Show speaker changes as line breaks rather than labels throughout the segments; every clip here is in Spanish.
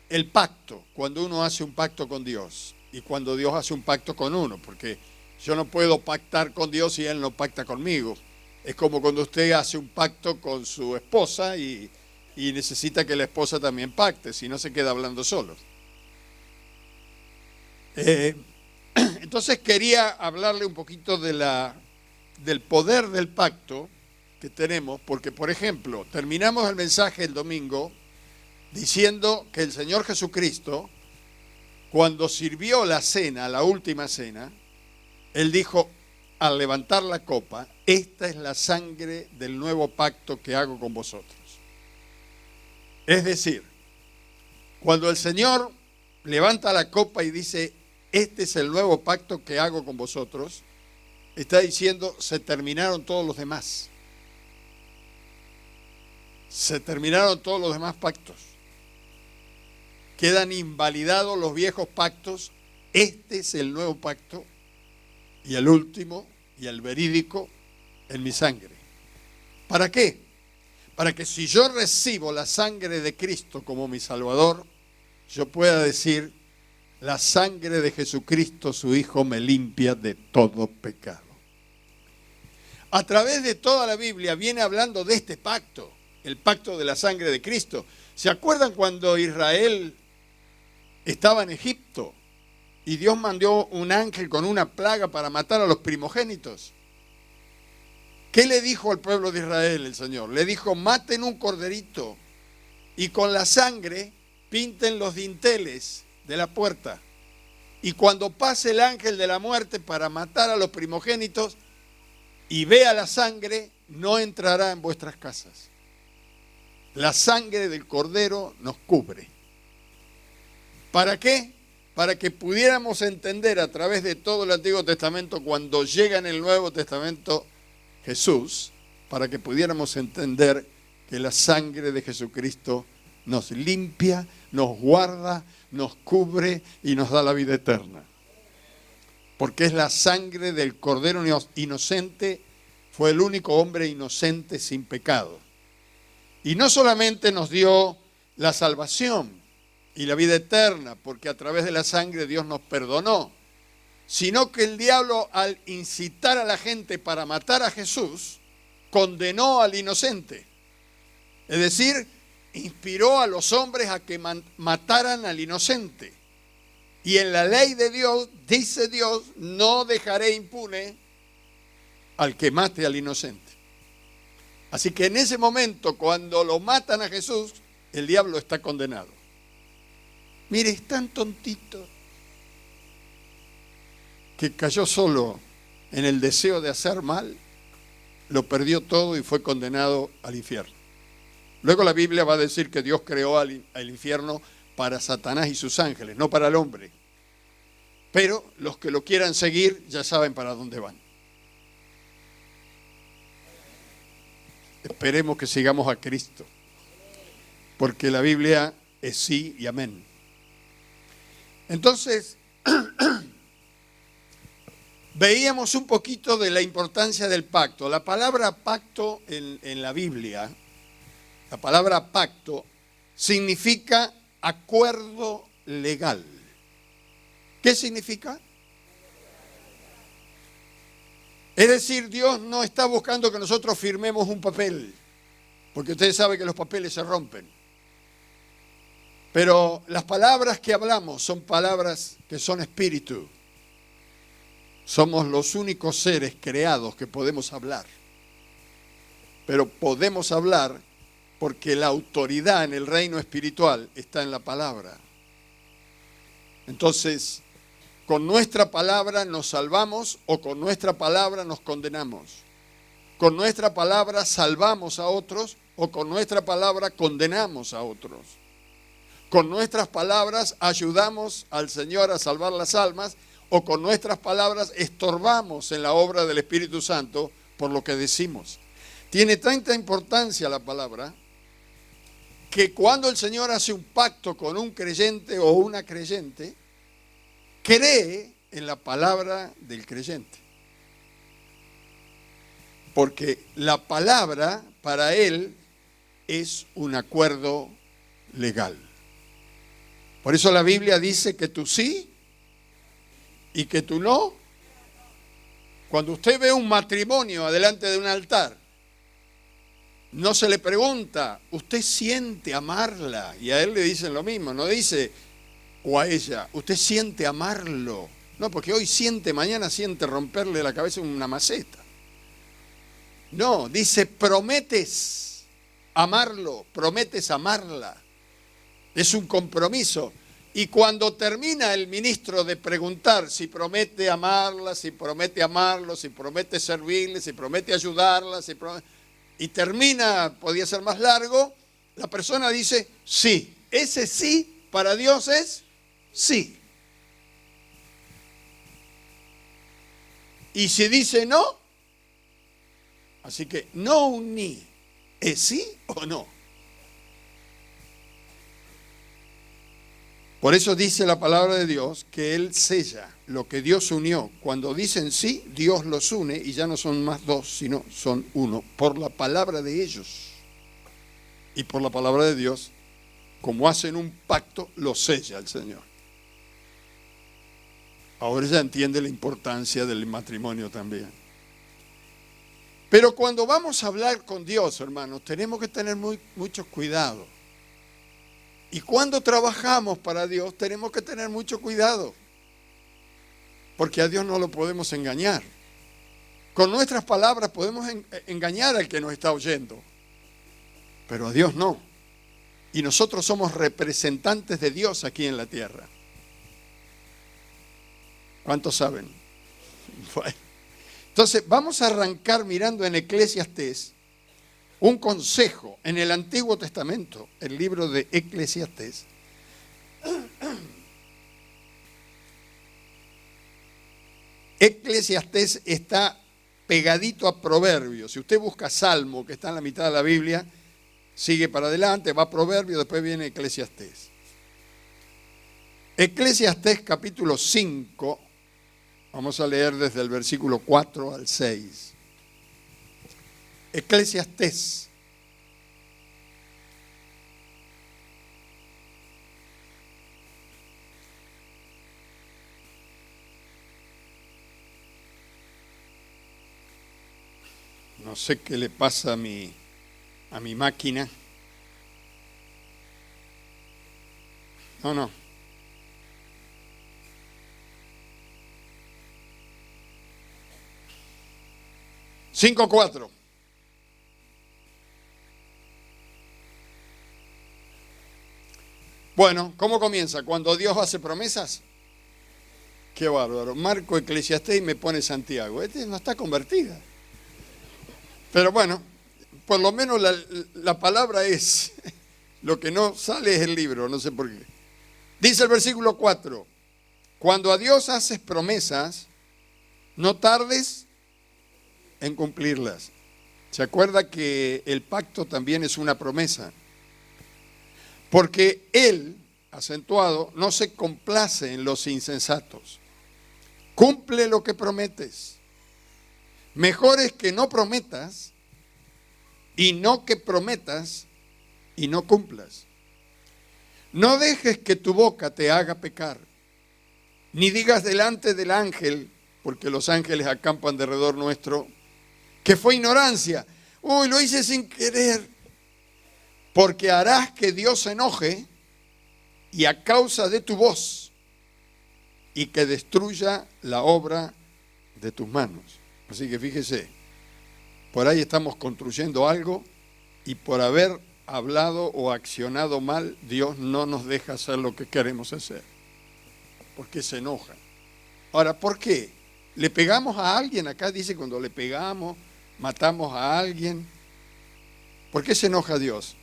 el pacto, cuando uno hace un pacto con Dios y cuando Dios hace un pacto con uno, porque yo no puedo pactar con Dios si Él no pacta conmigo. Es como cuando usted hace un pacto con su esposa y necesita que la esposa también pacte, si no se queda hablando solo. Entonces quería hablarle un poquito del poder del pacto que tenemos, porque por ejemplo, terminamos el mensaje el domingo diciendo que el Señor Jesucristo, cuando sirvió la cena, la última cena, Él dijo, al levantar la copa, esta es la sangre del nuevo pacto que hago con vosotros. Es decir, cuando el Señor levanta la copa y dice, este es el nuevo pacto que hago con vosotros, está diciendo, se terminaron todos los demás. Se terminaron todos los demás pactos. Quedan invalidados los viejos pactos. Este es el nuevo pacto y el último y el verídico en mi sangre. ¿Para qué? Para que si yo recibo la sangre de Cristo como mi Salvador, yo pueda decir, la sangre de Jesucristo, su Hijo, me limpia de todo pecado. A través de toda la Biblia viene hablando de este pacto, el pacto de la sangre de Cristo. ¿Se acuerdan cuando Israel estaba en Egipto y Dios mandó un ángel con una plaga para matar a los primogénitos? ¿Qué le dijo al pueblo de Israel el Señor? Le dijo, maten un corderito y con la sangre pinten los dinteles de la puerta. Y cuando pase el ángel de la muerte para matar a los primogénitos y vea la sangre, no entrará en vuestras casas. La sangre del cordero nos cubre. ¿Para qué? Para que pudiéramos entender a través de todo el Antiguo Testamento, cuando llega en el Nuevo Testamento Jesús, para que pudiéramos entender que la sangre de Jesucristo nos limpia, nos guarda, nos cubre y nos da la vida eterna. Porque es la sangre del Cordero inocente, fue el único hombre inocente sin pecado. Y no solamente nos dio la salvación y la vida eterna, porque a través de la sangre Dios nos perdonó, sino que el diablo, al incitar a la gente para matar a Jesús, condenó al inocente. Es decir, inspiró a los hombres a que mataran al inocente. Y en la ley de Dios, dice Dios, no dejaré impune al que mate al inocente. Así que en ese momento, cuando lo matan a Jesús, el diablo está condenado. Mire, es tan tontito que cayó solo en el deseo de hacer mal, lo perdió todo y fue condenado al infierno. Luego la Biblia va a decir que Dios creó al infierno para Satanás y sus ángeles, no para el hombre. Pero los que lo quieran seguir ya saben para dónde van. Esperemos que sigamos a Cristo, porque la Biblia es sí y amén. Entonces, veíamos un poquito de la importancia del pacto. La palabra pacto en la Biblia, la palabra pacto, significa acuerdo legal. ¿Qué significa? Es decir, Dios no está buscando que nosotros firmemos un papel, porque ustedes saben que los papeles se rompen. Pero las palabras que hablamos son palabras que son espíritu. Somos los únicos seres creados que podemos hablar. Pero podemos hablar porque la autoridad en el reino espiritual está en la palabra. Entonces, con nuestra palabra nos salvamos o con nuestra palabra nos condenamos. Con nuestra palabra salvamos a otros o con nuestra palabra condenamos a otros. Con nuestras palabras ayudamos al Señor a salvar las almas o con nuestras palabras estorbamos en la obra del Espíritu Santo por lo que decimos. Tiene tanta importancia la palabra que cuando el Señor hace un pacto con un creyente o una creyente, cree en la palabra del creyente. Porque la palabra para él es un acuerdo legal. Por eso la Biblia dice que tu sí y que tu no. Cuando usted ve un matrimonio adelante de un altar, no se le pregunta, ¿usted siente amarla? Y a él le dicen lo mismo, no dice, o a ella, ¿usted siente amarlo? No, porque hoy siente, mañana siente romperle la cabeza en una maceta. No, dice, prometes amarlo, prometes amarla. Es un compromiso. Y cuando termina el ministro de preguntar si promete amarla, si promete amarlo, si promete servirle, si promete ayudarla, y termina, podía ser más largo, la persona dice sí. Ese sí para Dios es sí. Y si dice no, así que no un ni, ¿es sí o no? Por eso dice la palabra de Dios que Él sella lo que Dios unió. Cuando dicen sí, Dios los une y ya no son más dos, sino son uno. Por la palabra de ellos y por la palabra de Dios, como hacen un pacto, lo sella el Señor. Ahora ya entiende la importancia del matrimonio también. Pero cuando vamos a hablar con Dios, hermanos, tenemos que tener mucho cuidado. Y cuando trabajamos para Dios, tenemos que tener mucho cuidado. Porque a Dios no lo podemos engañar. Con nuestras palabras podemos engañar al que nos está oyendo. Pero a Dios no. Y nosotros somos representantes de Dios aquí en la tierra. ¿Cuántos saben? Bueno. Entonces, vamos a arrancar mirando en Eclesiastés un consejo en el Antiguo Testamento, el libro de Eclesiastés. Eclesiastés está pegadito a Proverbios. Si usted busca Salmo, que está en la mitad de la Biblia, sigue para adelante, va a Proverbios, después viene Eclesiastés. Eclesiastés capítulo 5, vamos a leer desde el versículo 4 al 6. Eclesiastés. No sé qué le pasa a mi máquina. No. Cinco, 4. Bueno, ¿cómo comienza? Cuando Dios hace promesas. Qué bárbaro. Marco Eclesiastés y me pone Santiago. Este no está convertida. Pero bueno, por lo menos la palabra es. Lo que no sale es el libro, no sé por qué. Dice el versículo 4. Cuando a Dios haces promesas, no tardes en cumplirlas. ¿Se acuerda que el pacto también es una promesa? Porque Él, acentuado, no se complace en los insensatos. Cumple lo que prometes. Mejor es que no prometas y no que prometas y no cumplas. No dejes que tu boca te haga pecar, ni digas delante del ángel, porque los ángeles acampan derredor nuestro, que fue ignorancia. Uy, lo hice sin querer. Porque harás que Dios se enoje y a causa de tu voz y que destruya la obra de tus manos. Así que fíjese, por ahí estamos construyendo algo y por haber hablado o accionado mal, Dios no nos deja hacer lo que queremos hacer. Porque se enoja. Ahora, ¿por qué? ¿Le pegamos a alguien? Acá dice cuando le pegamos, matamos a alguien. ¿Por qué se enoja Dios?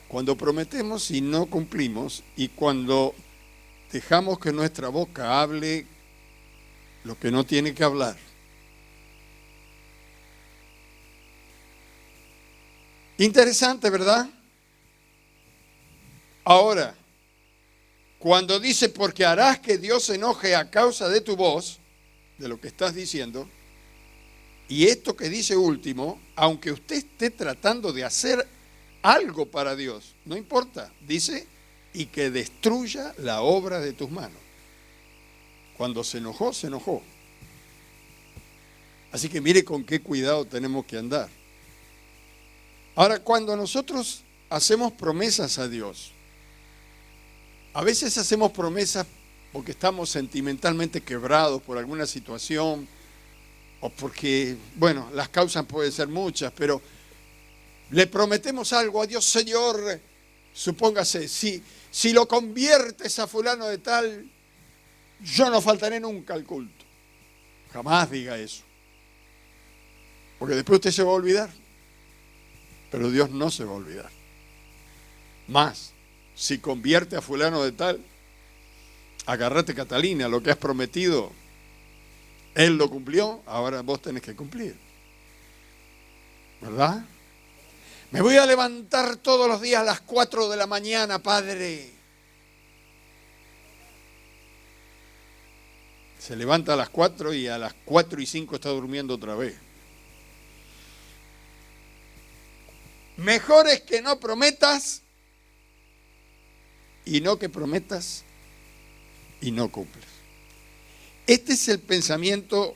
Cuando prometemos y no cumplimos, y cuando dejamos que nuestra boca hable lo que no tiene que hablar. Interesante, ¿verdad? Ahora, cuando dice, porque harás que Dios se enoje a causa de tu voz, de lo que estás diciendo, y esto que dice último, aunque usted esté tratando de hacer algo para Dios, no importa, dice, y que destruya la obra de tus manos. Cuando se enojó, se enojó. Así que mire con qué cuidado tenemos que andar. Ahora, cuando nosotros hacemos promesas a Dios, a veces hacemos promesas porque estamos sentimentalmente quebrados por alguna situación, o porque, bueno, las causas pueden ser muchas, pero le prometemos algo a Dios. Señor, supóngase, si lo conviertes a fulano de tal, yo no faltaré nunca al culto. Jamás diga eso, porque después usted se va a olvidar, pero Dios no se va a olvidar. Más, si convierte a fulano de tal, agárrate, Catalina, lo que has prometido, Él lo cumplió, ahora vos tenés que cumplir. ¿Verdad? Me voy a levantar todos los días a las 4 de la mañana, Padre. Se levanta a las 4 y a las 4:05 está durmiendo otra vez. Mejor es que no prometas y no que prometas y no cumples. Este es el pensamiento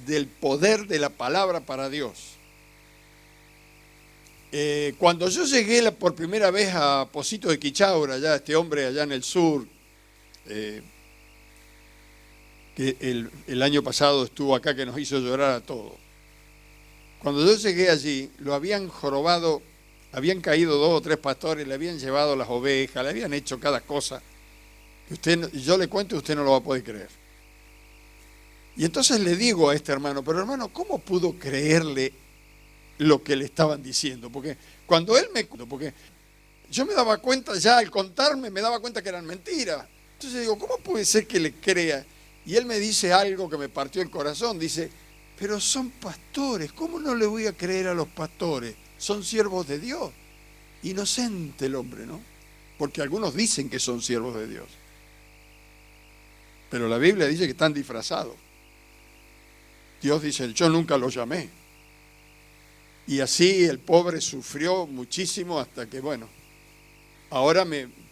del poder de la palabra para Dios. Cuando yo llegué por primera vez a Pocito de Quichaura, allá, este hombre allá en el sur, que el año pasado estuvo acá, que nos hizo llorar a todos. Cuando yo llegué allí, lo habían jorobado, habían caído 2 o 3 pastores, le habían llevado las ovejas, le habían hecho cada cosa. Yo le cuento y usted no lo va a poder creer. Y entonces le digo a este hermano, pero hermano, ¿cómo pudo creerle lo que le estaban diciendo? Porque cuando él porque yo me daba cuenta, ya al contarme, me daba cuenta que eran mentiras. Entonces digo, ¿cómo puede ser que le crea? Y él me dice algo que me partió el corazón, dice, pero son pastores, ¿cómo no le voy a creer a los pastores? Son siervos de Dios. Inocente el hombre, ¿no? Porque algunos dicen que son siervos de Dios, pero la Biblia dice que están disfrazados. Dios dice, yo nunca los llamé. Y así el pobre sufrió muchísimo hasta que, bueno, ahora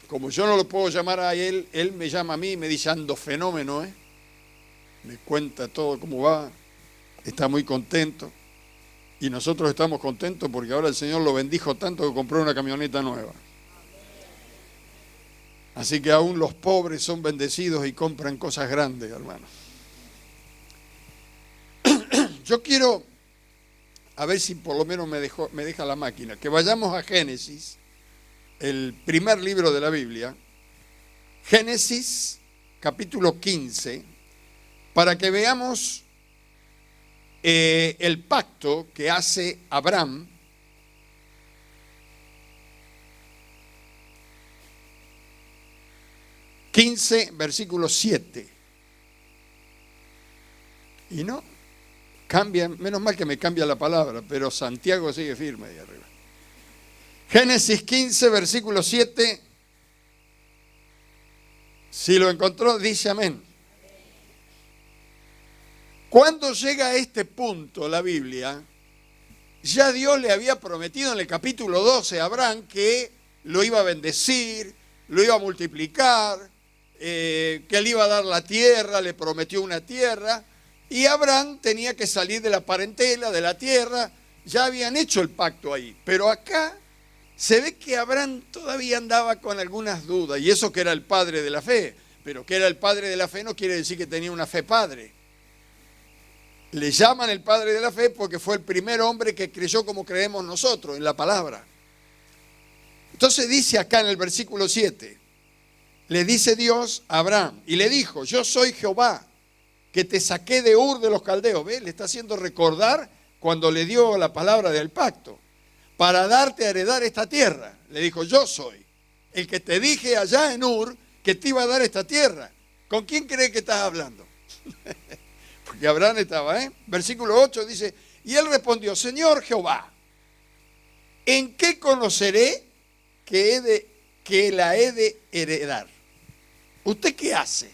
como yo no lo puedo llamar a él, él me llama a mí y me dice, ando fenómeno, ¿eh? Me cuenta todo cómo va, está muy contento. Y nosotros estamos contentos porque ahora el Señor lo bendijo tanto que compró una camioneta nueva. Así que aún los pobres son bendecidos y compran cosas grandes, hermano. Yo quiero, a ver si por lo menos me deja la máquina, que vayamos a Génesis, el primer libro de la Biblia, Génesis capítulo 15, para que veamos el pacto que hace Abraham ...15, versículo 7. Y no cambia, menos mal que me cambia la palabra, pero Santiago sigue firme ahí arriba. Génesis 15, versículo 7. Si lo encontró, dice amén. Cuando llega a este punto la Biblia, ya Dios le había prometido en el capítulo 12 a Abraham que lo iba a bendecir, lo iba a multiplicar, que le iba a dar la tierra, le prometió una tierra, y Abraham tenía que salir de la parentela, de la tierra. Ya habían hecho el pacto ahí, pero acá se ve que Abraham todavía andaba con algunas dudas, y eso que era el padre de la fe, pero que era el padre de la fe no quiere decir que tenía una fe padre. Le llaman el padre de la fe porque fue el primer hombre que creyó como creemos nosotros, en la palabra. Entonces dice acá en el versículo 7, le dice Dios a Abraham, y le dijo, yo soy Jehová, que te saqué de Ur de los Caldeos. ¿Ve? Le está haciendo recordar cuando le dio la palabra del pacto, para darte a heredar esta tierra. Le dijo, yo soy el que te dije allá en Ur que te iba a dar esta tierra. ¿Con quién crees que estás hablando? Porque Abraham estaba, Versículo 8 dice, y él respondió, Señor Jehová, ¿en qué conoceré que la he de heredar? ¿Usted qué hace?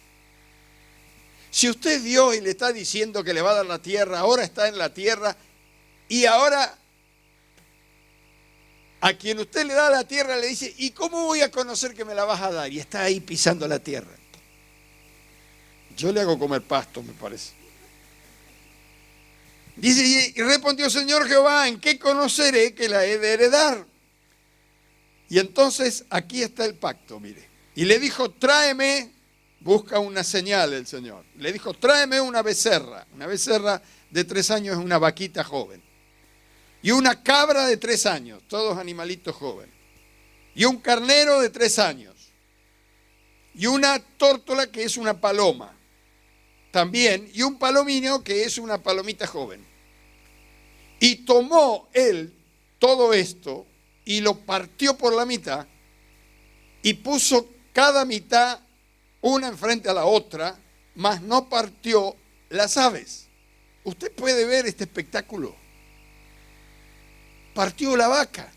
Si usted es Dios y le está diciendo que le va a dar la tierra, ahora está en la tierra, y ahora A quien usted le da la tierra le dice, ¿y cómo voy a conocer que me la vas a dar? Y está ahí pisando la tierra. Yo le hago comer pasto, me parece. Dice, y respondió Señor Jehová, ¿en qué conoceré que la he de heredar? Y entonces aquí está el pacto, mire. Y le dijo, tráeme, busca una señal el Señor. Le dijo, tráeme una becerra. Una becerra de 3 años es una vaquita joven. Y una cabra de 3 años, todos animalitos jóvenes. Y un carnero de 3 años. Y una tórtola que es una paloma. También, y un palomino que es una palomita joven. Y tomó él todo esto y lo partió por la mitad y puso cada mitad una enfrente a la otra, mas no partió las aves. Usted puede ver este espectáculo. Partió la vaca.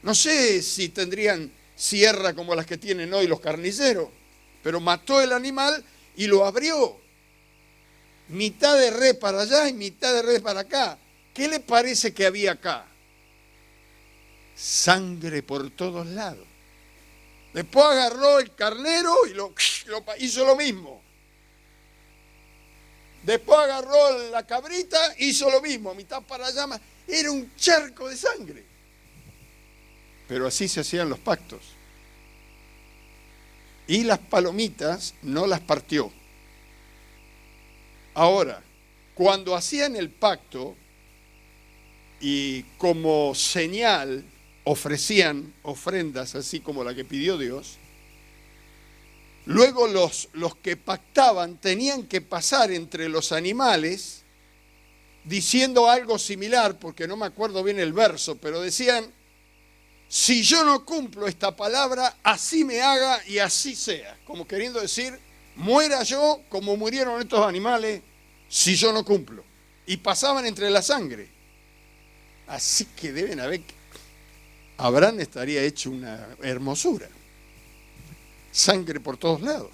No sé si tendrían sierra como las que tienen hoy los carniceros, pero mató el animal y lo abrió. Mitad de res para allá y mitad de res para acá. ¿Qué le parece que había acá? Sangre por todos lados. Después agarró el carnero y lo hizo lo mismo. Después agarró la cabrita, hizo lo mismo, mitad para allá. Era un charco de sangre. Pero así se hacían los pactos. Y las palomitas no las partió. Ahora, cuando hacían el pacto y como señal ofrecían ofrendas así como la que pidió Dios, luego los que pactaban tenían que pasar entre los animales diciendo algo similar, porque no me acuerdo bien el verso, pero decían, si yo no cumplo esta palabra, así me haga y así sea, como queriendo decir, muera yo como murieron estos animales si yo no cumplo. Y pasaban entre la sangre. Así que deben haber... Abraham estaría hecho una hermosura. Sangre por todos lados.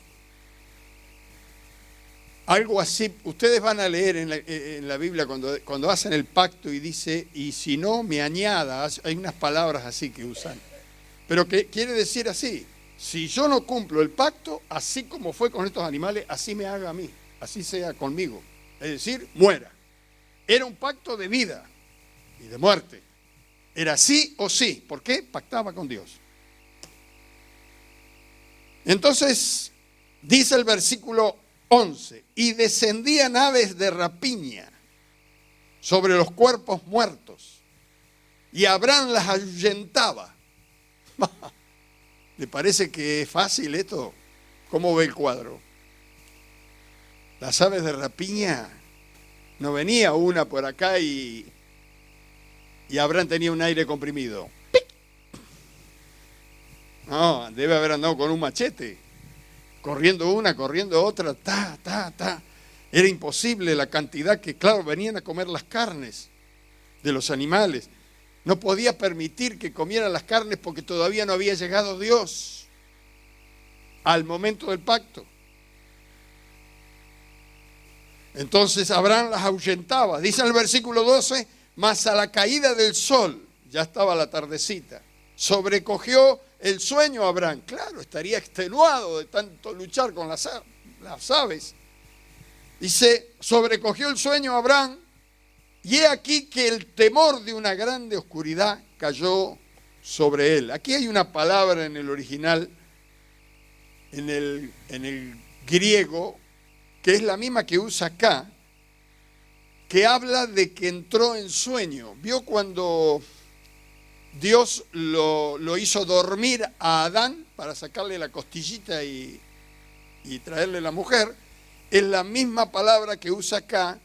Algo así, ustedes van a leer en la Biblia cuando hacen el pacto y dice, y si no me añada, hay unas palabras así que usan. Pero que quiere decir así, si yo no cumplo el pacto, así como fue con estos animales, así me haga a mí, así sea conmigo. Es decir, muera. Era un pacto de vida y de muerte. Era sí o sí. ¿Por qué? Pactaba con Dios. Entonces, dice el versículo 11, y descendían aves de rapiña sobre los cuerpos muertos, y Abraham las ahuyentaba. ¿Le parece que es fácil esto? ¿Cómo ve el cuadro? Las aves de rapiña, no venía una por acá y Abraham tenía un aire comprimido. No, debe haber andado con un machete, corriendo una, corriendo otra, ta. Era imposible la cantidad que, claro, venían a comer las carnes de los animales. No podía permitir que comieran las carnes porque todavía no había llegado Dios al momento del pacto. Entonces Abraham las ahuyentaba. Dice en el versículo 12, mas a la caída del sol, ya estaba la tardecita, sobrecogió el sueño a Abraham. Claro, estaría extenuado de tanto luchar con las aves. Dice, sobrecogió el sueño a Abraham, y he aquí que el temor de una grande oscuridad cayó sobre él. Aquí hay una palabra en el original, en el griego, que es la misma que usa acá, que habla de que entró en sueño. ¿Vio cuando Dios lo hizo dormir a Adán para sacarle la costillita y traerle la mujer? Es la misma palabra que usa acá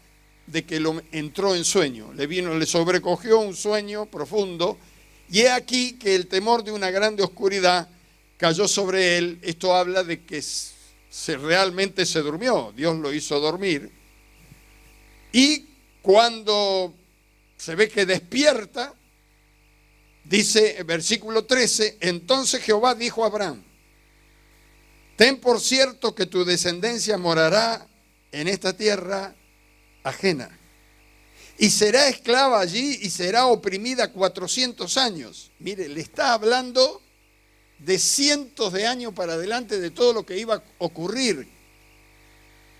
de que lo entró en sueño. Le sobrecogió un sueño profundo, y he aquí que el temor de una grande oscuridad cayó sobre él. Esto habla de que realmente se durmió. Dios lo hizo dormir. Y cuando se ve que despierta, dice, versículo 13, entonces Jehová dijo a Abraham, ten por cierto que tu descendencia morará en esta tierra ajena, y será esclava allí y será oprimida 400 años. Mire, le está hablando de cientos de años para adelante de todo lo que iba a ocurrir.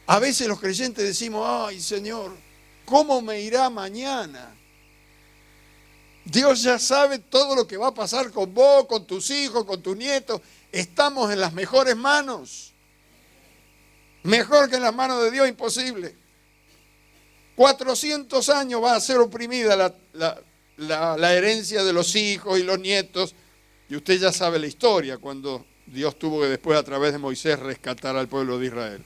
A veces los creyentes decimos, ay Señor, ¿cómo me irá mañana? Dios ya sabe todo lo que va a pasar con vos, con tus hijos, con tus nietos. Estamos en las mejores manos. Mejor que en las manos de Dios, imposible. 400 años va a ser oprimida la herencia de los hijos y los nietos. Y usted ya sabe la historia, cuando Dios tuvo que después a través de Moisés rescatar al pueblo de Israel.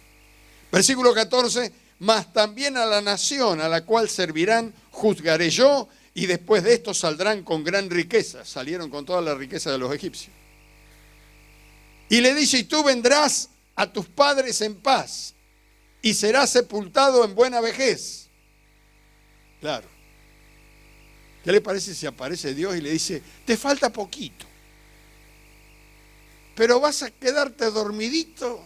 Versículo 14, mas también a la nación a la cual servirán juzgaré yo, y después de esto saldrán con gran riqueza. Salieron con toda la riqueza de los egipcios. Y le dice, y tú vendrás a tus padres en paz, y serás sepultado en buena vejez. Claro. ¿Qué le parece si aparece Dios y le dice, te falta poquito, pero vas a quedarte dormidito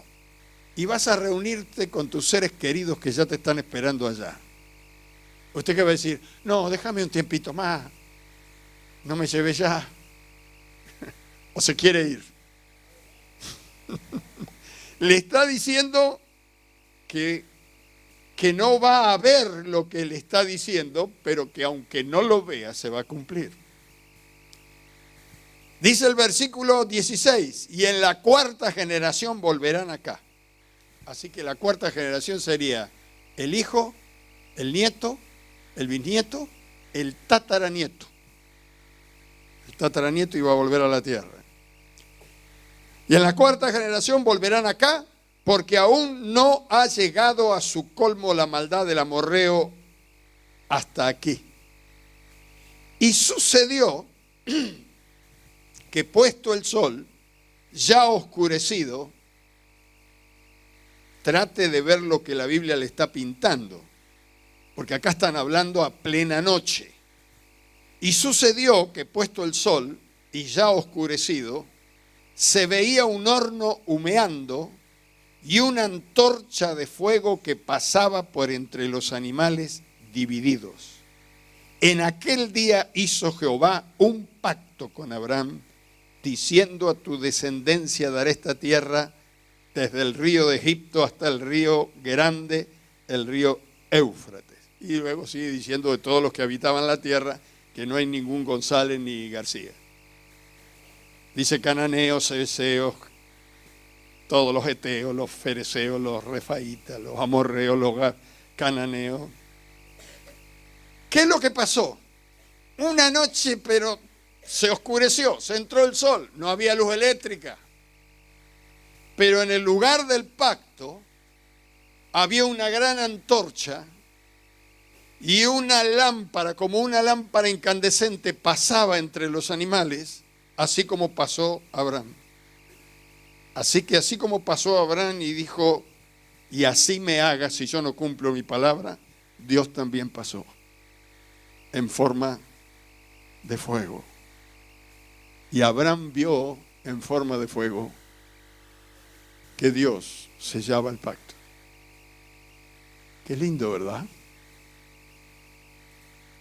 y vas a reunirte con tus seres queridos que ya te están esperando allá? ¿Usted qué va a decir? No, déjame un tiempito más, no me lleve ya. ¿O se quiere ir? Le está diciendo que no va a ver lo que le está diciendo, pero que aunque no lo vea, se va a cumplir. Dice el versículo 16, y en la cuarta generación volverán acá. Así que la cuarta generación sería el hijo, el nieto, el bisnieto, el tataranieto. El tataranieto iba a volver a la tierra. Y en la cuarta generación volverán acá, porque aún no ha llegado a su colmo la maldad del amorreo hasta aquí. Y sucedió que puesto el sol, ya oscurecido, trate de ver lo que la Biblia le está pintando, porque acá están hablando a plena noche. Y sucedió que puesto el sol y ya oscurecido, se veía un horno humeando y una antorcha de fuego que pasaba por entre los animales divididos. En aquel día hizo Jehová un pacto con Abraham, diciendo, a tu descendencia daré esta tierra, desde el río de Egipto hasta el río grande, el río Éufrates. Y luego sigue diciendo de todos los que habitaban la tierra, que no hay ningún González ni García. Dice cananeos, heseos, todos los eteos, los fereceos, los refaitas, los amorreos, los cananeos. ¿Qué es lo que pasó? Una noche, pero se oscureció, se entró el sol, no había luz eléctrica. Pero en el lugar del pacto había una gran antorcha y una lámpara, como una lámpara incandescente, pasaba entre los animales, así como pasó Abraham. Así que así como pasó Abraham y dijo, y así me haga si yo no cumplo mi palabra, Dios también pasó en forma de fuego. Y Abraham vio en forma de fuego que Dios sellaba el pacto. Qué lindo, ¿verdad?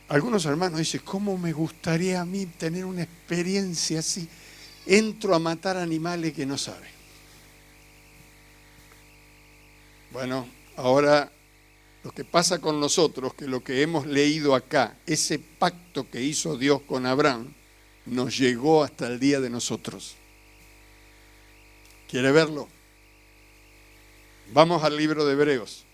Algunos hermanos dicen, ¿cómo me gustaría a mí tener una experiencia así? Entro a matar animales que no saben. Bueno, ahora lo que pasa con nosotros, que lo que hemos leído acá, ese pacto que hizo Dios con Abraham, nos llegó hasta el día de nosotros. ¿Quiere verlo? Vamos al libro de Hebreos.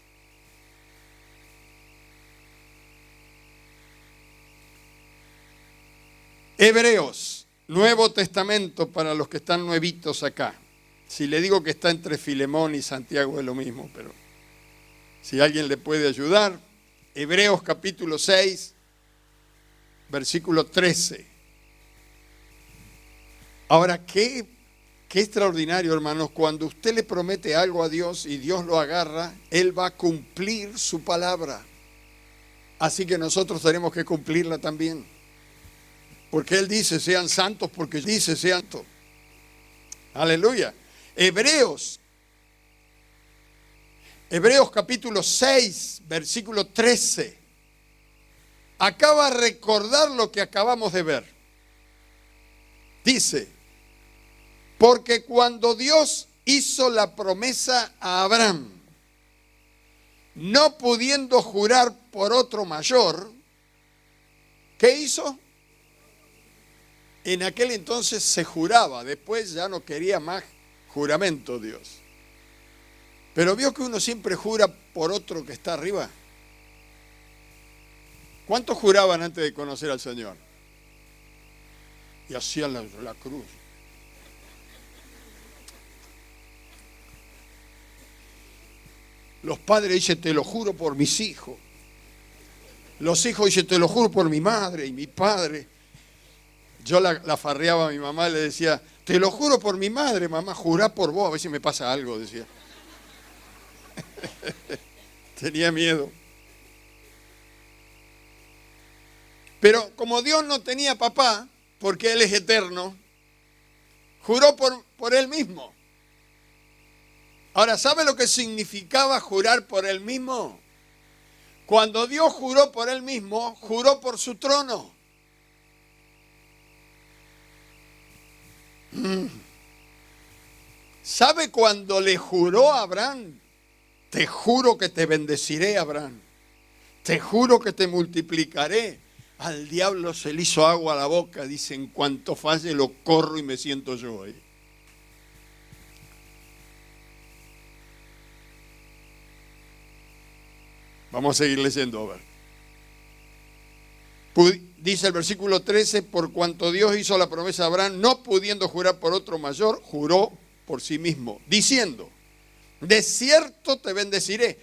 Hebreos, Nuevo Testamento para los que están nuevitos acá. Si le digo que está entre Filemón y Santiago es lo mismo, pero si alguien le puede ayudar. Hebreos capítulo 6, versículo 13. Ahora, qué extraordinario, hermanos, cuando usted le promete algo a Dios y Dios lo agarra, Él va a cumplir su palabra. Así que nosotros tenemos que cumplirla también. Porque Él dice, sean santos, porque dice, sean santos. Aleluya. Hebreos capítulo 6, versículo 13. acaba de recordar lo que acabamos de ver. Dice, porque cuando Dios hizo la promesa a Abraham, no pudiendo jurar por otro mayor, ¿qué hizo? En aquel entonces se juraba, después ya no quería más juramento Dios. Pero vio que uno siempre jura por otro que está arriba. ¿Cuántos juraban antes de conocer al Señor? Y hacían la cruz. Los padres dicen, te lo juro por mis hijos. Los hijos dicen, te lo juro por mi madre y mi padre. Yo la farreaba a mi mamá y le decía, te lo juro por mi madre, mamá, jurá por vos, a ver si me pasa algo, decía. Tenía miedo. Pero como Dios no tenía papá, porque Él es eterno, juró por Él mismo. Ahora, ¿sabe lo que significaba jurar por Él mismo? Cuando Dios juró por Él mismo, juró por su trono. ¿Sabe cuando le juró a Abraham? Te juro que te bendeciré, Abraham. Te juro que te multiplicaré. Al diablo se le hizo agua a la boca. Dice, en cuanto falle lo corro y me siento yo ahí. Vamos a seguir leyendo, a ver. Dice el versículo 13, por cuanto Dios hizo la promesa a Abraham, no pudiendo jurar por otro mayor, juró por sí mismo, diciendo, de cierto te bendeciré.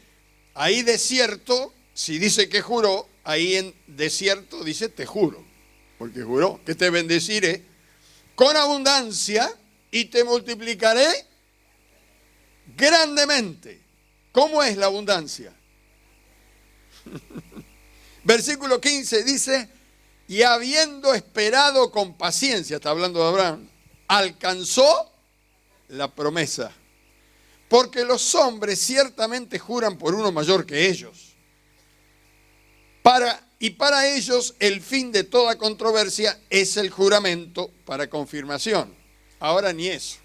Ahí de cierto, si dice que juró, ahí en de cierto dice te juro, porque juró que te bendeciré con abundancia y te multiplicaré grandemente. ¿Cómo es la abundancia? Versículo 15 dice, y habiendo esperado con paciencia, está hablando de Abraham, alcanzó la promesa. Porque los hombres ciertamente juran por uno mayor que ellos. Y para ellos el fin de toda controversia es el juramento para confirmación. Ahora ni eso.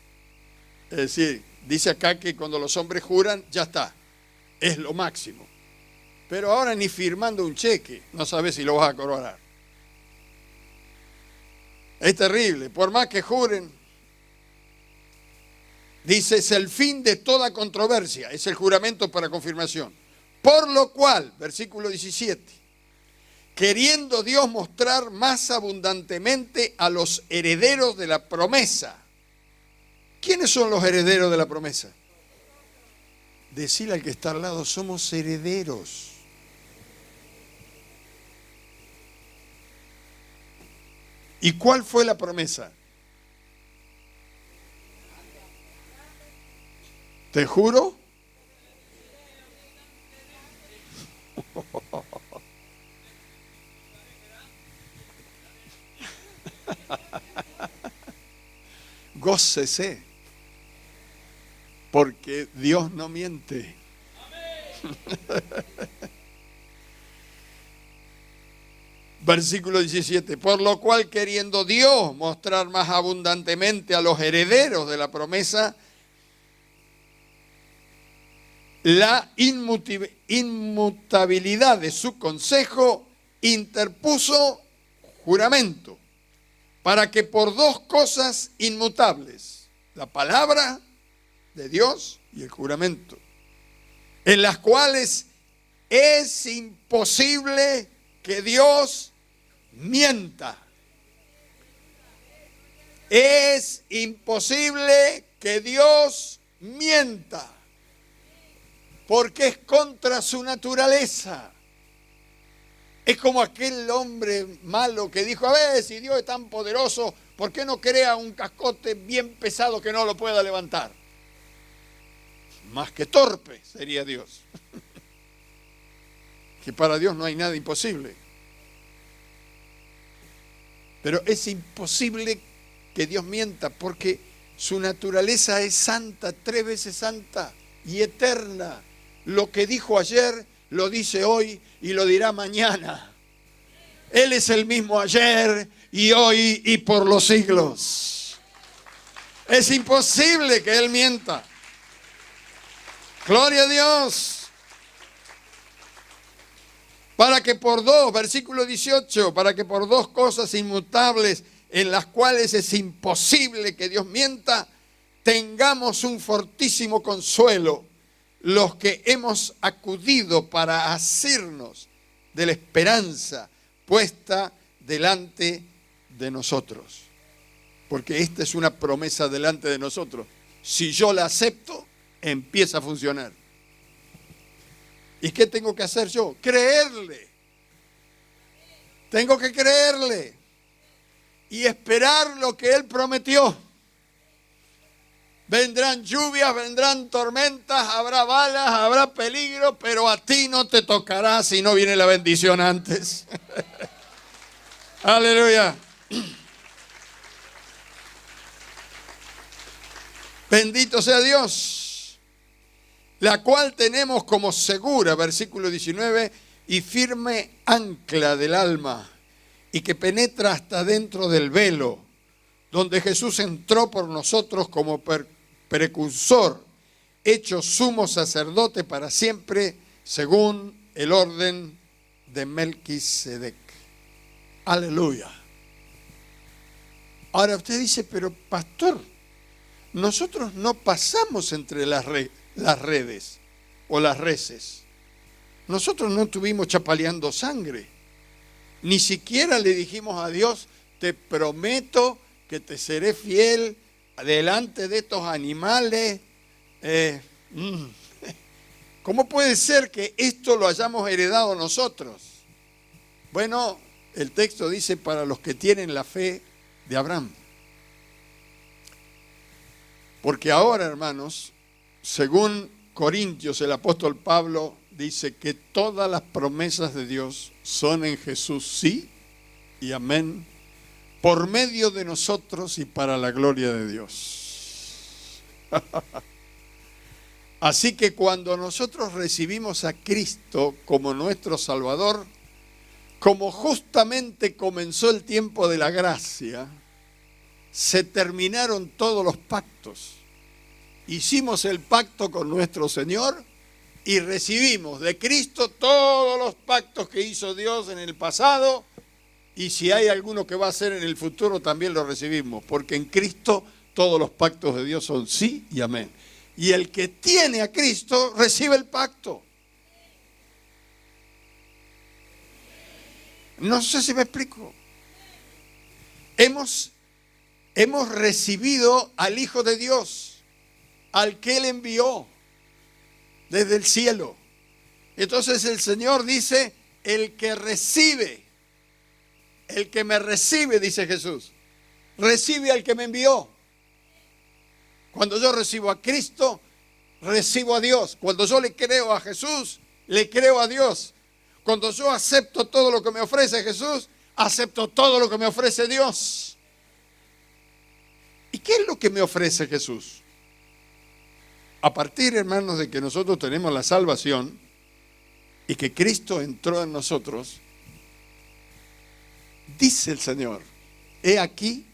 Es decir, dice acá que cuando los hombres juran, ya está. Es lo máximo. Pero ahora ni firmando un cheque, no sabes si lo vas a cobrar. Es terrible, por más que juren. Dice, es el fin de toda controversia, es el juramento para confirmación. Por lo cual, versículo 17, queriendo Dios mostrar más abundantemente a los herederos de la promesa. ¿Quiénes son los herederos de la promesa? Decirle al que está al lado, somos herederos. ¿Y cuál fue la promesa? Te juro. Gócese, porque Dios no miente. Versículo 17, por lo cual queriendo Dios mostrar más abundantemente a los herederos de la promesa la inmutabilidad de su consejo, interpuso juramento, para que por dos cosas inmutables, la palabra de Dios y el juramento, en las cuales es imposible que Dios mienta. Es imposible que Dios mienta, porque es contra su naturaleza. Es como aquel hombre malo que dijo, a ver, si Dios es tan poderoso, ¿por qué no crea un cascote bien pesado que no lo pueda levantar? Más que torpe sería Dios. Que para Dios no hay nada imposible. Pero es imposible que Dios mienta, porque su naturaleza es santa, 3 veces santa y eterna. Lo que dijo ayer, lo dice hoy y lo dirá mañana. Él es el mismo ayer y hoy y por los siglos. Es imposible que Él mienta. Gloria a Dios. Para que por dos, versículo 18, para que por dos cosas inmutables en las cuales es imposible que Dios mienta, tengamos un fortísimo consuelo, los que hemos acudido para asirnos de la esperanza puesta delante de nosotros. Porque esta es una promesa delante de nosotros. Si yo la acepto, empieza a funcionar. ¿Y qué tengo que hacer yo? Creerle. Tengo que creerle y esperar lo que Él prometió. Vendrán lluvias, vendrán tormentas, habrá balas, habrá peligro, pero a ti no te tocará si no viene la bendición antes. Aleluya. Bendito sea Dios. La cual tenemos como segura, versículo 19, y firme ancla del alma, y que penetra hasta dentro del velo, donde Jesús entró por nosotros como precursor, hecho sumo sacerdote para siempre, según el orden de Melquisedec. Aleluya. Ahora usted dice, pero pastor, nosotros no pasamos entre las redes o las reses. Nosotros no estuvimos chapaleando sangre. Ni siquiera le dijimos a Dios, te prometo que te seré fiel delante de estos animales. ¿Cómo puede ser que esto lo hayamos heredado nosotros? Bueno, el texto dice para los que tienen la fe de Abraham. Porque ahora, hermanos, según Corintios, el apóstol Pablo dice que todas las promesas de Dios son en Jesús sí y amén, por medio de nosotros y para la gloria de Dios. Así que cuando nosotros recibimos a Cristo como nuestro Salvador, como justamente comenzó el tiempo de la gracia, se terminaron todos los pactos. Hicimos el pacto con nuestro Señor y recibimos de Cristo todos los pactos que hizo Dios en el pasado, y si hay alguno que va a hacer en el futuro también lo recibimos, porque en Cristo todos los pactos de Dios son sí y amén. Y el que tiene a Cristo recibe el pacto. No sé si me explico. Hemos recibido al Hijo de Dios, al que Él envió desde el cielo. Entonces el Señor dice, el que recibe, el que me recibe, dice Jesús, recibe al que me envió. Cuando yo recibo a Cristo, recibo a Dios. Cuando yo le creo a Jesús, le creo a Dios. Cuando yo acepto todo lo que me ofrece Jesús, acepto todo lo que me ofrece Dios. ¿Y qué es lo que me ofrece Jesús? A partir, hermanos, de que nosotros tenemos la salvación y que Cristo entró en nosotros, dice el Señor, he aquí,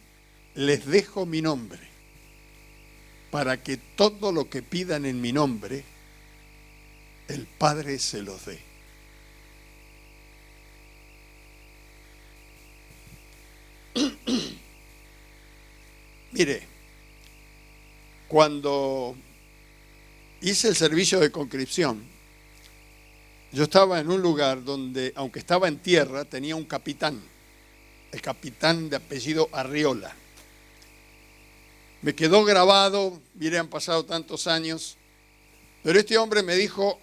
les dejo mi nombre, para que todo lo que pidan en mi nombre, el Padre se los dé. Mire, cuando hice el servicio de conscripción, yo estaba en un lugar donde, aunque estaba en tierra, tenía un capitán, el capitán de apellido Arriola. Me quedó grabado, mire, han pasado tantos años, pero este hombre me dijo,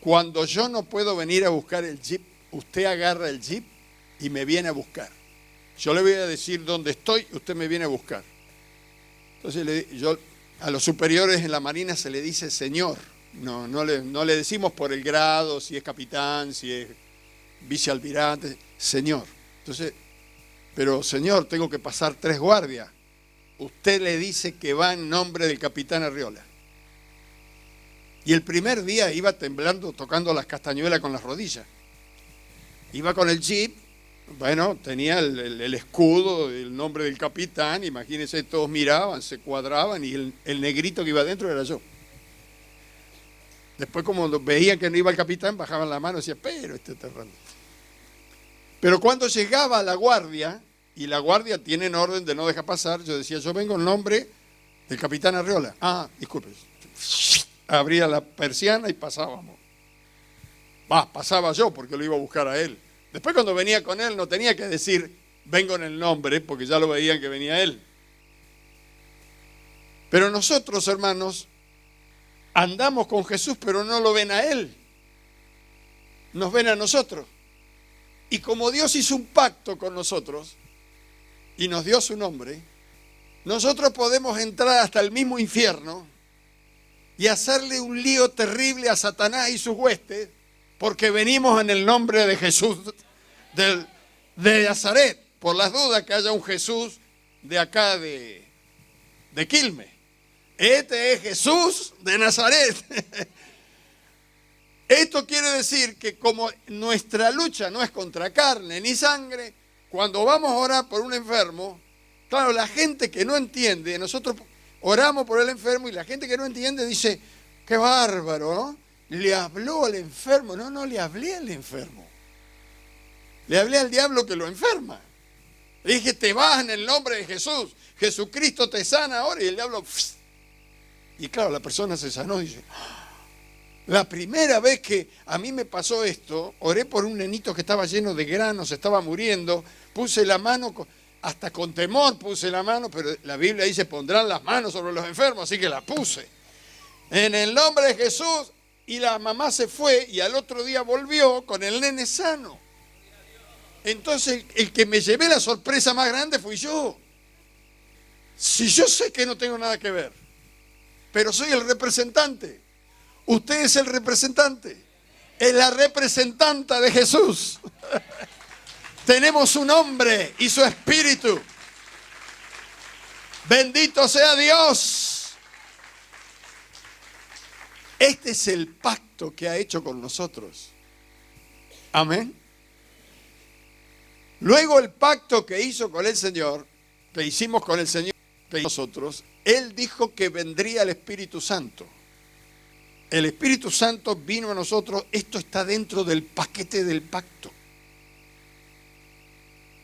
cuando yo no puedo venir a buscar el jeep, usted agarra el jeep y me viene a buscar. Yo le voy a decir dónde estoy, usted me viene a buscar. Entonces a los superiores en la Marina se le dice señor. No le decimos por el grado, si es capitán, si es vicealmirante, señor. Entonces, pero señor, tengo que pasar 3 guardias. Usted le dice que va en nombre del capitán Arriola. Y el primer día iba temblando, tocando las castañuelas con las rodillas. Iba con el jeep Bueno, tenía el escudo, el nombre del capitán, imagínense, todos miraban, se cuadraban y el negrito que iba adentro era yo. Después, como veían que no iba el capitán, bajaban la mano y decían, pero este está errando. Pero cuando llegaba la guardia, y la guardia tiene orden de no dejar pasar, yo decía, yo vengo en nombre del capitán Arriola. Ah, disculpe. Abría la persiana y pasábamos. Pasaba yo porque lo iba a buscar a él. Después cuando venía con él no tenía que decir, vengo en el nombre, porque ya lo veían que venía él. Pero nosotros, hermanos, andamos con Jesús, pero no lo ven a él. Nos ven a nosotros. Y como Dios hizo un pacto con nosotros y nos dio su nombre, nosotros podemos entrar hasta el mismo infierno y hacerle un lío terrible a Satanás y sus huestes, porque venimos en el nombre de Jesús de Nazaret, por las dudas que haya un Jesús de acá de Quilmes. Este es Jesús de Nazaret. Esto quiere decir que como nuestra lucha no es contra carne ni sangre, cuando vamos a orar por un enfermo, claro, la gente que no entiende, nosotros oramos por el enfermo y la gente que no entiende dice, qué bárbaro, ¿no? Le habló al enfermo. No, no le hablé al enfermo. Le hablé al diablo que lo enferma. Le dije, te vas en el nombre de Jesús. Jesucristo te sana ahora. Y el diablo... Y claro, la persona se sanó y dice, la primera vez que a mí me pasó esto, oré por un nenito que estaba lleno de granos, estaba muriendo, puse la mano, hasta con temor puse la mano, pero la Biblia dice, pondrán las manos sobre los enfermos, así que la puse. En el nombre de Jesús, y la mamá se fue y al otro día volvió con el nene sano. Entonces el que me llevé la sorpresa más grande fui yo. Si yo sé que no tengo nada que ver, pero soy el representante. Usted es el representante. Es la representanta de Jesús. Tenemos su nombre y su espíritu. Bendito sea Dios. Este es el pacto que ha hecho con nosotros. Amén. Luego el pacto que hizo con el Señor, que hicimos con el Señor, que nosotros, Él dijo que vendría el Espíritu Santo. El Espíritu Santo vino a nosotros, esto está dentro del paquete del pacto.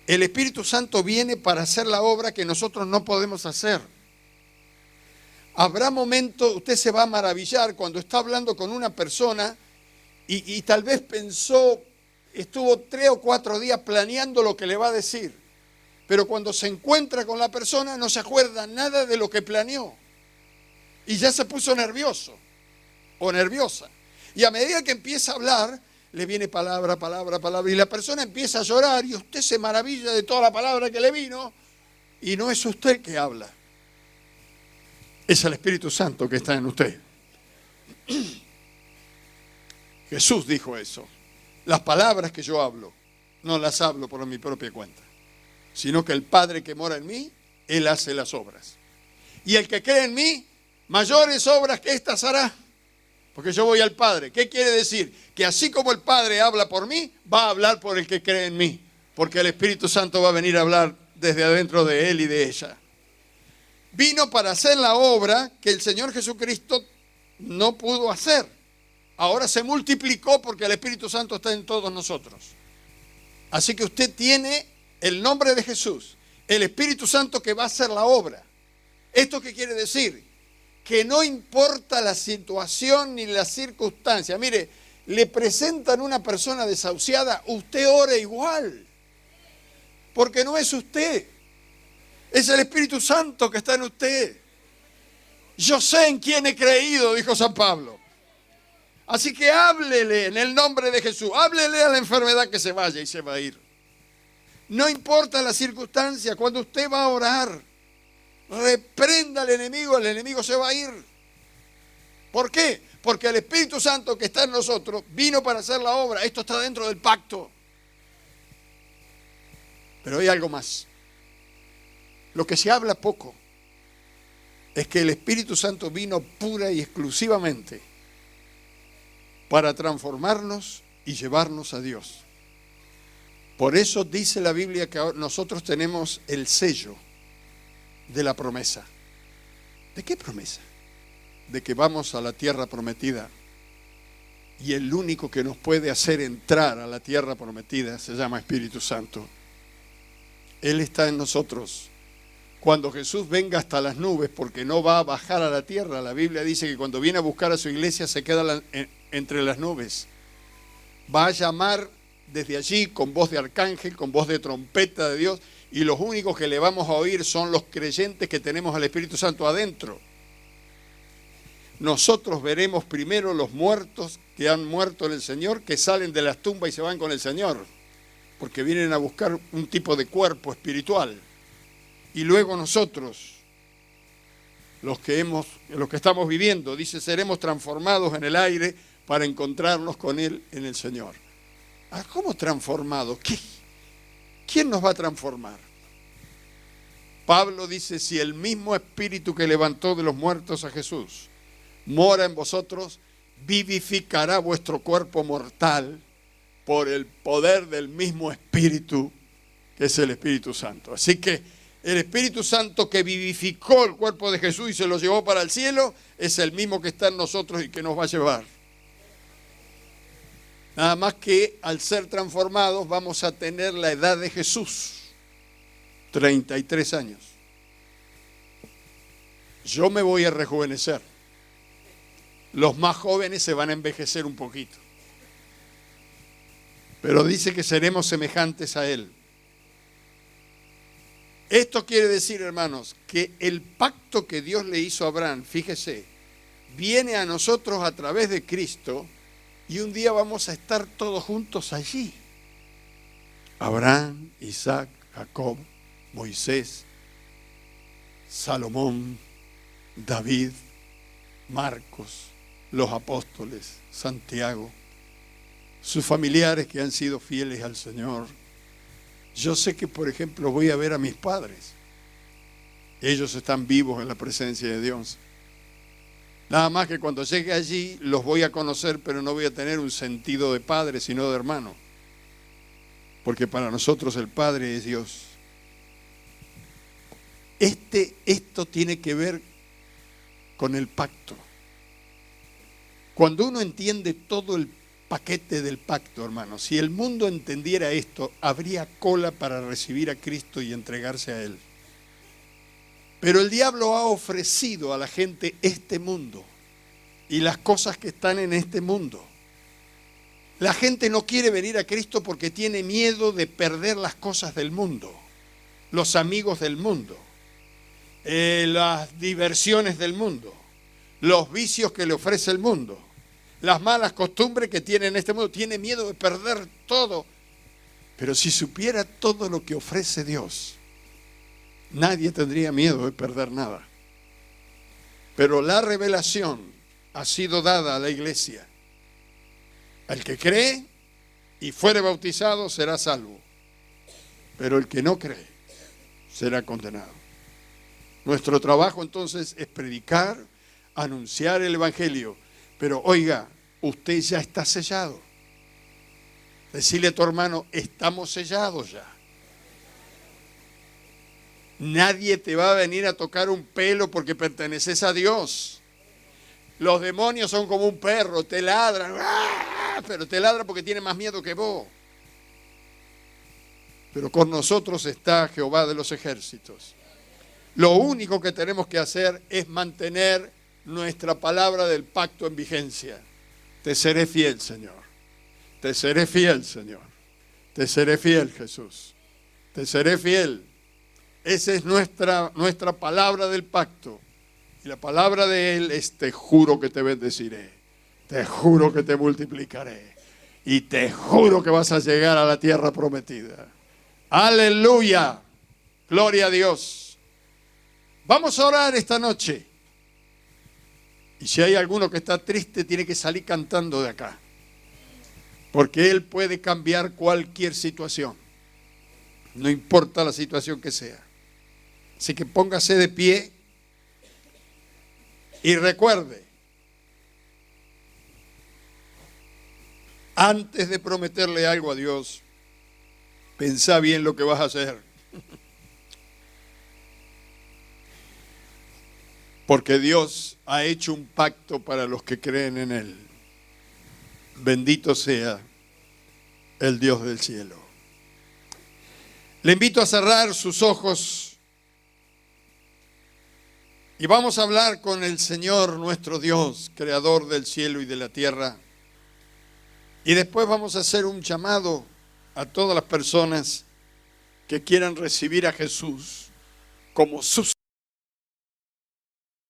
El Espíritu Santo viene para hacer la obra que nosotros no podemos hacer. Habrá momentos, usted se va a maravillar cuando está hablando con una persona y tal vez pensó, estuvo 3 o 4 días planeando lo que le va a decir. Pero cuando se encuentra con la persona no se acuerda nada de lo que planeó. Y ya se puso nervioso o nerviosa. Y a medida que empieza a hablar, le viene palabra, palabra, palabra. Y la persona empieza a llorar y usted se maravilla de toda la palabra que le vino. Y no es usted el que habla. Es el Espíritu Santo que está en usted. Jesús dijo eso. Las palabras que yo hablo, no las hablo por mi propia cuenta, sino que el Padre que mora en mí, Él hace las obras. Y el que cree en mí, mayores obras que estas hará, porque yo voy al Padre. ¿Qué quiere decir? Que así como el Padre habla por mí, va a hablar por el que cree en mí, porque el Espíritu Santo va a venir a hablar desde adentro de él y de ella. Vino para hacer la obra que el Señor Jesucristo no pudo hacer. Ahora se multiplicó porque el Espíritu Santo está en todos nosotros. Así que usted tiene el nombre de Jesús, el Espíritu Santo que va a hacer la obra. ¿Esto qué quiere decir? Que no importa la situación ni la circunstancia. Mire, le presentan una persona desahuciada, usted ora igual. Porque no es usted. Es el Espíritu Santo que está en usted. Yo sé en quién he creído, dijo San Pablo. Así que háblele en el nombre de Jesús. Háblele a la enfermedad que se vaya y se va a ir. No importa la circunstancia, cuando usted va a orar, reprenda al enemigo, el enemigo se va a ir. ¿Por qué? Porque el Espíritu Santo que está en nosotros vino para hacer la obra. Esto está dentro del pacto. Pero hay algo más. Lo que se habla poco es que el Espíritu Santo vino pura y exclusivamente para transformarnos y llevarnos a Dios. Por eso dice la Biblia que nosotros tenemos el sello de la promesa. ¿De qué promesa? De que vamos a la tierra prometida. Y el único que nos puede hacer entrar a la tierra prometida se llama Espíritu Santo. Él está en nosotros. Cuando Jesús venga hasta las nubes, porque no va a bajar a la tierra, la Biblia dice que cuando viene a buscar a su iglesia se queda entre las nubes. Va a llamar desde allí con voz de arcángel, con voz de trompeta de Dios, y los únicos que le vamos a oír son los creyentes que tenemos al Espíritu Santo adentro. Nosotros veremos primero los muertos que han muerto en el Señor, que salen de las tumbas y se van con el Señor, porque vienen a buscar un tipo de cuerpo espiritual. Y luego nosotros, los que estamos viviendo, dice, seremos transformados en el aire para encontrarnos con Él en el Señor. ¿Cómo transformados? ¿Quién nos va a transformar? Pablo dice, si el mismo Espíritu que levantó de los muertos a Jesús mora en vosotros, vivificará vuestro cuerpo mortal por el poder del mismo Espíritu, que es el Espíritu Santo. Así que el Espíritu Santo que vivificó el cuerpo de Jesús y se lo llevó para el cielo, es el mismo que está en nosotros y que nos va a llevar. Nada más que al ser transformados vamos a tener la edad de Jesús, 33 años. Yo me voy a rejuvenecer. Los más jóvenes se van a envejecer un poquito. Pero dice que seremos semejantes a Él. Esto quiere decir, hermanos, que el pacto que Dios le hizo a Abraham, fíjese, viene a nosotros a través de Cristo y un día vamos a estar todos juntos allí. Abraham, Isaac, Jacob, Moisés, Salomón, David, Marcos, los apóstoles, Santiago, sus familiares que han sido fieles al Señor. Yo sé que, por ejemplo, voy a ver a mis padres. Ellos están vivos en la presencia de Dios. Nada más que cuando llegue allí los voy a conocer, pero no voy a tener un sentido de padre, sino de hermano. Porque para nosotros el Padre es Dios. Esto tiene que ver con el pacto. Cuando uno entiende todo el paquete del pacto, hermano, si el mundo entendiera esto, habría cola para recibir a Cristo y entregarse a Él. Pero el diablo ha ofrecido a la gente este mundo y las cosas que están en este mundo. La gente no quiere venir a Cristo porque tiene miedo de perder las cosas del mundo, los amigos del mundo, las diversiones del mundo, los vicios que le ofrece el mundo, las malas costumbres que tiene en este mundo. Tiene miedo de perder todo. Pero si supiera todo lo que ofrece Dios, nadie tendría miedo de perder nada. Pero la revelación ha sido dada a la iglesia. El que cree y fuere bautizado será salvo. Pero el que no cree será condenado. Nuestro trabajo entonces es predicar, anunciar el Evangelio. Pero oiga, usted ya está sellado. Decirle a tu hermano, estamos sellados ya. Nadie te va a venir a tocar un pelo porque perteneces a Dios. Los demonios son como un perro, te ladran, pero te ladran porque tiene más miedo que vos. Pero con nosotros está Jehová de los ejércitos. Lo único que tenemos que hacer es mantener nuestra palabra del pacto en vigencia. Te seré fiel, Señor. Te seré fiel, Señor. Te seré fiel, Jesús. Te seré fiel. Esa es nuestra palabra del pacto. Y la palabra de Él es: te juro que te bendeciré. Te juro que te multiplicaré. Y te juro que vas a llegar a la tierra prometida. Aleluya. Gloria a Dios. Vamos a orar esta noche. Y si hay alguno que está triste, tiene que salir cantando de acá. Porque Él puede cambiar cualquier situación. No importa la situación que sea. Así que póngase de pie y recuerde, antes de prometerle algo a Dios, Pensá bien lo que vas a hacer. Porque Dios ha hecho un pacto para los que creen en Él. Bendito sea el Dios del cielo. Le invito a cerrar sus ojos y vamos a hablar con el Señor nuestro Dios, creador del cielo y de la tierra. Y después vamos a hacer un llamado a todas las personas que quieran recibir a Jesús como su